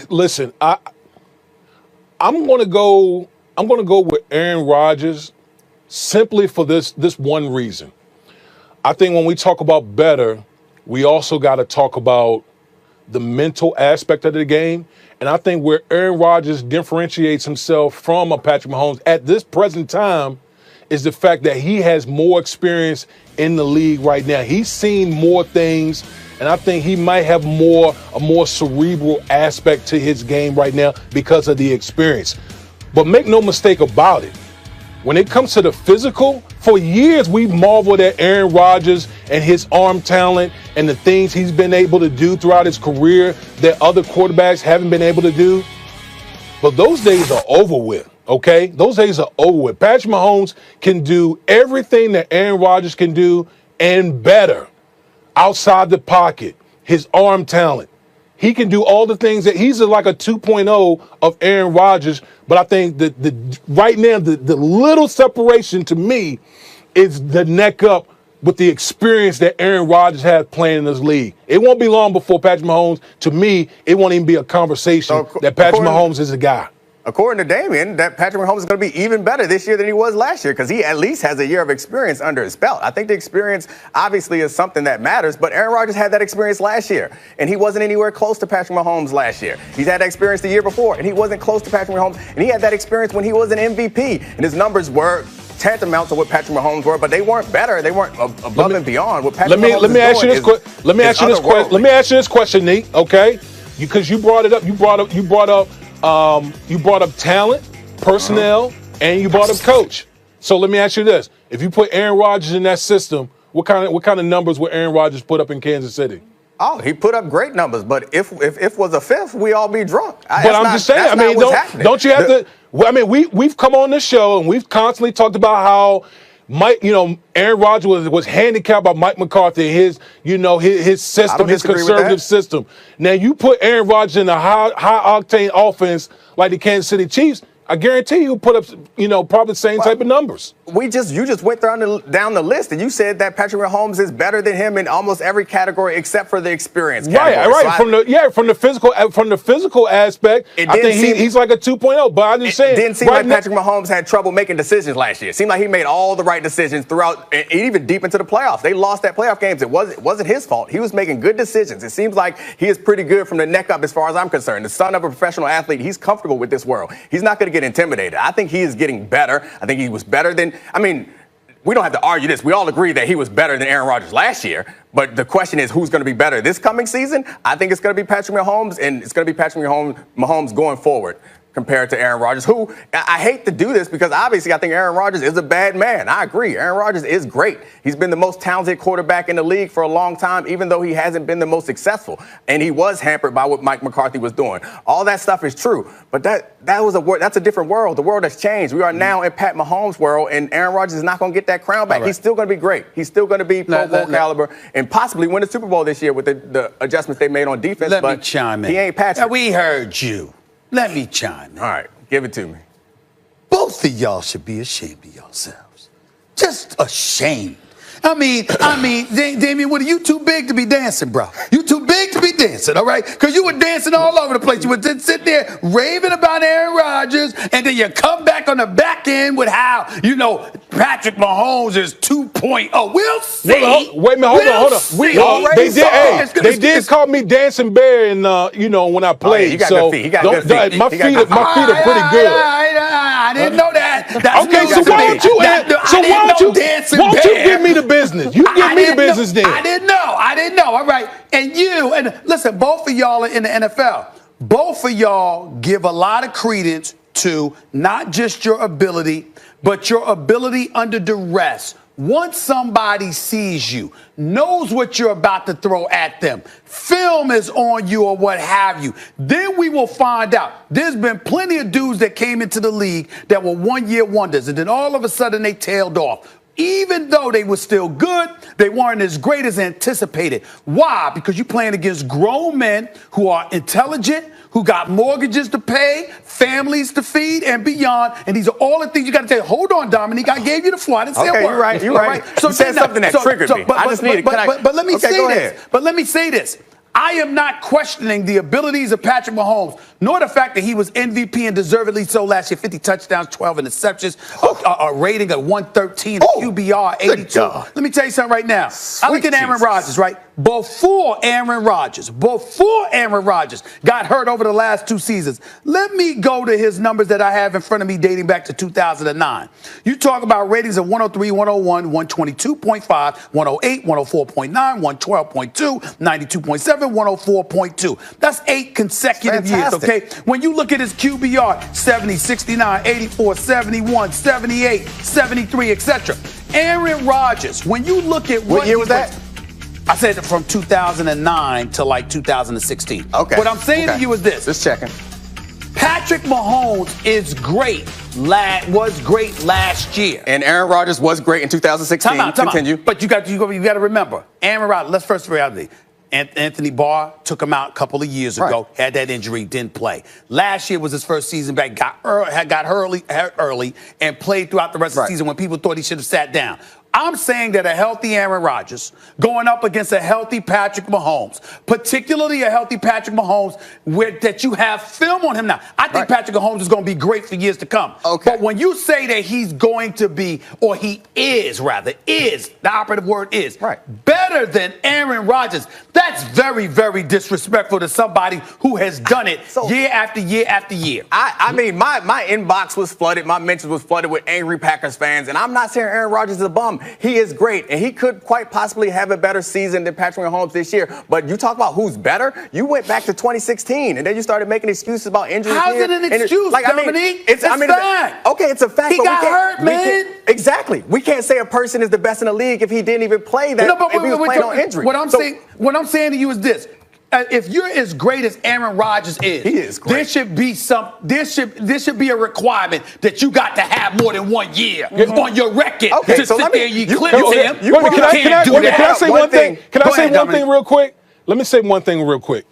Listen. I'm going to go with Aaron Rodgers simply for this one reason. I think when we talk about better, we also got to talk about the mental aspect of the game. And I think where Aaron Rodgers differentiates himself from a Patrick Mahomes at this present time is the fact that he has more experience in the league right now. He's seen more things, and I think he might have a more cerebral aspect to his game right now because of the experience. But make no mistake about it. When it comes to the physical, for years we've marveled at Aaron Rodgers and his arm talent and the things he's been able to do throughout his career that other quarterbacks haven't been able to do. But those days are over with, okay? Those days are over with. Patrick Mahomes can do everything that Aaron Rodgers can do and better outside the pocket, his arm talent. He can do all the things that he's like a 2.0 of Aaron Rodgers. But I think that right now, the little separation to me is the neck up with the experience that Aaron Rodgers has playing in this league. It won't be long before Patrick Mahomes, to me, it won't even be a conversation that Patrick Mahomes is a guy. According to Damien, that Patrick Mahomes is going to be even better this year than he was last year because he at least has a year of experience under his belt. I think the experience obviously is something that matters, but Aaron Rodgers had that experience last year, and he wasn't anywhere close to Patrick Mahomes last year. He's had that experience the year before, and he wasn't close to Patrick Mahomes, and he had that experience when he was an MVP, and his numbers were tantamount to what Patrick Mahomes were, but they weren't better. They weren't above and beyond what Patrick Mahomes let me ask you this question. Let me ask you this question, Nate. Okay, because you brought it up. You brought up talent, personnel, and you brought up coach. So let me ask you this: if you put Aaron Rodgers in that system, what kind of numbers would Aaron Rodgers put up in Kansas City? Oh, he put up great numbers, but if was a fifth, we all be drunk. But I'm just saying. I mean, don't you have to? I mean, we've come on this show and we've constantly talked about how Aaron Rodgers was handicapped by Mike McCarthy, his system, his conservative system. Now you put Aaron Rodgers in a high octane offense like the Kansas City Chiefs, I guarantee you'll put up, probably the same type of numbers. You just went down the list, and you said that Patrick Mahomes is better than him in almost every category except for the experience category. Right. From the physical aspect, I think he's like a 2.0. But I'm just saying, it didn't seem like Patrick Mahomes had trouble making decisions last year. It seemed like he made all the right decisions throughout, and even deep into the playoffs. They lost that playoff games. It wasn't his fault. He was making good decisions. It seems like he is pretty good from the neck up, as far as I'm concerned. The son of a professional athlete, he's comfortable with this world. He's not going to get intimidated. I think he is getting better. I think he was better than. I mean, we don't have to argue this. We all agree that he was better than Aaron Rodgers last year. But the question is, who's going to be better this coming season? I think it's going to be Patrick Mahomes, and it's going to be Patrick Mahomes going forward compared to Aaron Rodgers, who I hate to do this because obviously I think Aaron Rodgers is a bad man. I agree. Aaron Rodgers is great. He's been the most talented quarterback in the league for a long time, even though he hasn't been the most successful. And he was hampered by what Mike McCarthy was doing. All that stuff is true. But that's a different world. The world has changed. We are now in Pat Mahomes' world, and Aaron Rodgers is not going to get that crown back. Right. He's still going to be great. He's still going to be Pro Bowl caliber and possibly win the Super Bowl this year with the adjustments they made on defense. Let me chime in. He ain't Patrick. Now, we heard you. Let me chime in. All right. Give it to me. Both of y'all should be ashamed of yourselves. Just ashamed. I mean, Damien, what are you too big to be dancing, bro? You too big to be dancing, all right? Because you were dancing all over the place. You were sitting there raving about Aaron Rodgers, and then you come back on the back end with how, Patrick Mahomes is 2.0. We'll see. Wait a minute, hold on. They did call me Dancing Bear, and when I played. He got good feet. He got good feet. My feet are pretty good. I didn't know that. Okay, so why don't you give me the business? You give me the business then. I didn't know. All right. And listen, both of y'all are in the NFL. Both of y'all give a lot of credence to not just your ability, but your ability under duress. Once somebody sees you, knows what you're about to throw at them, film is on you or what have you, then we will find out. There's been plenty of dudes that came into the league that were one-year wonders, and then all of a sudden they tailed off. Even though they were still good, they weren't as great as anticipated. Why? Because you're playing against grown men who are intelligent, who got mortgages to pay, families to feed, and beyond. And these are all the things you got to tell. Hold on, Dominique. I gave you the floor. I didn't say a word. You're right. So you said something that triggered me. I just needed. But let me say this. But let me say this. I am not questioning the abilities of Patrick Mahomes, nor the fact that he was MVP and deservedly so last year. 50 touchdowns, 12 interceptions, a rating of 113, a QBR 82. Let me tell you something right now. I look at Aaron Rodgers, right? Before Aaron Rodgers got hurt over the last 2 seasons, let me go to his numbers that I have in front of me dating back to 2009. You talk about ratings of 103, 101, 122.5, 108, 104.9, 112.2, 92.7, 104.2. That's 8 consecutive years, okay? When you look at his QBR, 70, 69, 84, 71, 78, 73, etc. Aaron Rodgers, when you look at what year was that? I said from 2009 to like 2016. Okay. What I'm saying to you is this. Just checking. Patrick Mahomes is great. Was great last year. And Aaron Rodgers was great in 2016. Time out. Continue. But you got to remember, Aaron Rodgers, let's first reality. Anthony Barr took him out a couple of years ago, had that injury, didn't play. Last year was his first season back, got hurt early, and played throughout the rest of the season when people thought he should have sat down. I'm saying that a healthy Aaron Rodgers going up against a healthy Patrick Mahomes, particularly a healthy Patrick Mahomes that you have film on him now. I think Patrick Mahomes is going to be great for years to come. Okay. But when you say that he's going to be, or he is rather, the operative word is, better than Aaron Rodgers, that's very, very disrespectful to somebody who has done it year after year after year. I mean, my inbox was flooded, my mentions was flooded with angry Packers fans, and I'm not saying Aaron Rodgers is a bum. He is great, and he could quite possibly have a better season than Patrick Mahomes this year. But you talk about who's better, you went back to 2016, and then you started making excuses about injuries. How's it an excuse, Dominique? It's a fact. Okay, it's a fact. He got hurt, man. Exactly. We can't say a person is the best in the league if he didn't even play that, if he was playing on injury. What I'm saying to you is this. If you're as great as Aaron Rodgers is, he is great. There should be a requirement that you got to have more than 1 year on your record to sit there and eclipse him. Can I say one thing? Can I say one thing real quick? Let me say one thing real quick.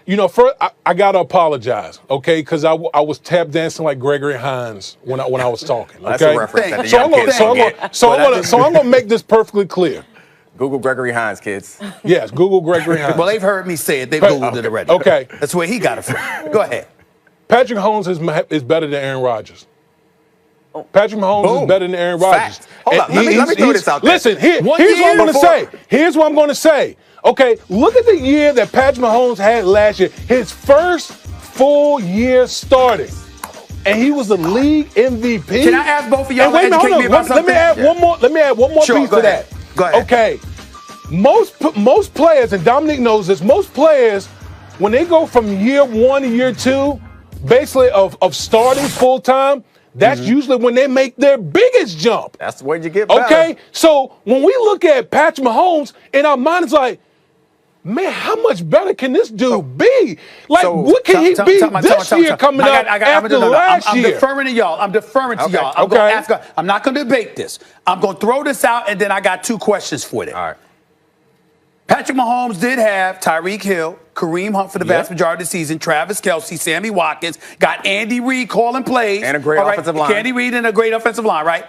You know, first I gotta apologize, okay? Because I was tap dancing like Gregory Hines when I was talking. Okay? That's a reference. So I'm gonna make this perfectly clear. Google Gregory Hines, kids. Yes, Google Gregory Hines. Well, they've heard me say it. They've Googled it already. Okay. That's where he got it from. Go ahead. Patrick Mahomes is better than Aaron Rodgers. Patrick Mahomes is better than Aaron Rodgers. Hold on. Let me throw this out there. Listen, here's what I'm going to say. Here's what I'm going to say. Okay, look at the year that Patrick Mahomes had last year. His first full year starting. And he was the league MVP. Can I ask both of y'all to educate me about something? Let me add one more piece to that. Go ahead. Okay. Most players, and Dominic knows this, most players, when they go from year 1 to year 2, basically of starting full time, that's usually when they make their biggest jump. That's the way you get better. Okay? So when we look at Patrick Mahomes, in our mind it's like, man, how much better can this dude be? Like, what can he be this year coming up after last year? I'm deferring to y'all. I'm not going to debate this. I'm going to throw this out, and then I got 2 questions for you. All right. Patrick Mahomes did have Tyreek Hill, Kareem Hunt for the vast majority of the season, Travis Kelce, Sammy Watkins, got Andy Reid calling plays. And a great offensive line. Andy Reid and a great offensive line, right?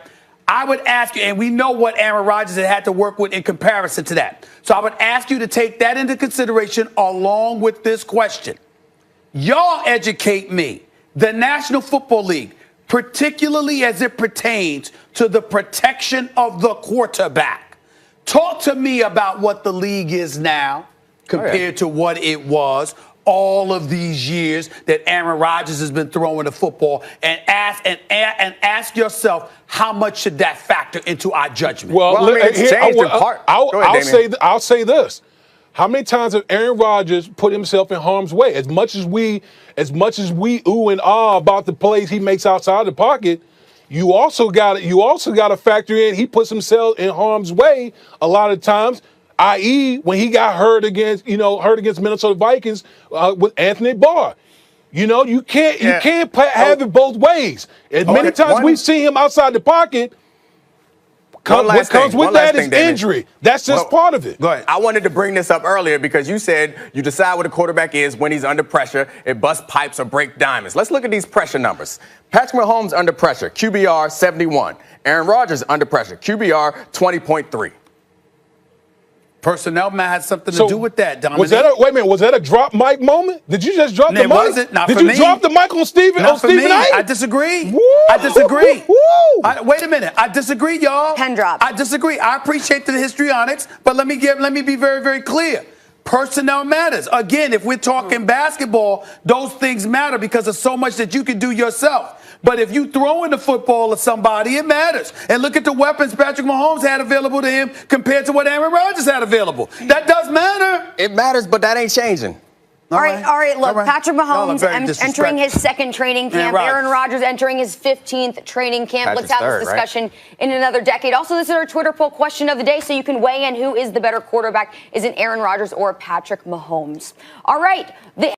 I would ask you, and we know what Aaron Rodgers had to work with in comparison to that. So I would ask you to take that into consideration along with this question. Y'all educate me. The National Football League, particularly as it pertains to the protection of the quarterback. Talk to me about what the league is now compared to what it was all of these years that Aaron Rodgers has been throwing the football, and ask yourself, how much should that factor into our judgment? I'll say this. How many times have Aaron Rodgers put himself in harm's way? As much as we ooh and ah about the plays he makes outside the pocket, you also got to factor in he puts himself in harm's way a lot of times, i.e. when he got hurt against Minnesota Vikings with Anthony Barr. You know, you can't have it both ways. As many times we've seen him outside the pocket, what comes with that is injury. That's just part of it. Go ahead. I wanted to bring this up earlier because you said you decide what a quarterback is when he's under pressure. It busts pipes or break diamonds. Let's look at these pressure numbers. Patrick Mahomes under pressure, QBR 71. Aaron Rodgers under pressure, QBR 20.3. Personnel might have something to do with that, Dominic. Wait a minute, was that a drop mic moment? Did you just drop the mic? It wasn't. Not Did for you me. drop the mic on Stephen Not for me. A? I disagree. Woo! I disagree. Woo! Wait a minute. I disagree, y'all. Pen drop. I disagree. I appreciate the histrionics, but let me be very, very clear. Personnel matters. Again, if we're talking basketball, those things matter because there's so much that you can do yourself. But if you throw in the football at somebody, it matters. And look at the weapons Patrick Mahomes had available to him compared to what Aaron Rodgers had available. That does matter. It matters, but that ain't changing. All right. Look, Patrick Mahomes entering his second training camp. Aaron Rodgers entering his 15th training camp. Let's have this discussion in another decade. Also, this is our Twitter poll question of the day, so you can weigh in who is the better quarterback. Is it Aaron Rodgers or Patrick Mahomes? All right.